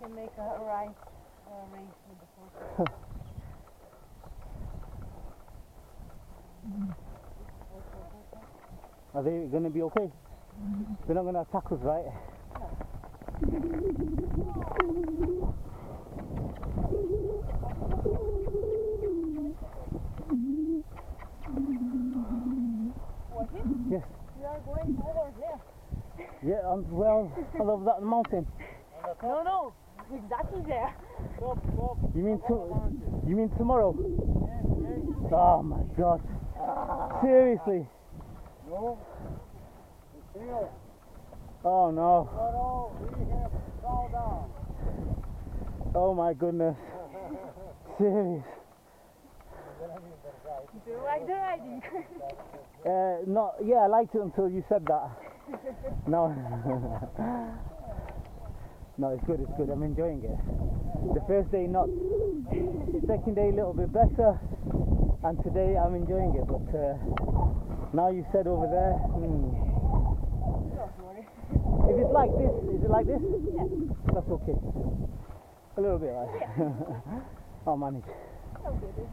Can make a right race with the horse. Are they going to be okay? They're not going to attack us, right? What? Yes. We are going over there. Yeah, well, all over that mountain. No, exactly there. You mean tomorrow? Oh my God! Seriously? No. Oh no! We have to fall down. Oh my goodness! Serious? Do you like the riding? No, yeah, I liked it until you said that. No. No, it's good, I'm enjoying it. The first day not, second day a little bit better, and today I'm enjoying it, but now you said over there, Don't worry. if it's like this, is it like this? Yeah. That's okay. A little bit like Yeah. I'll manage. Okay.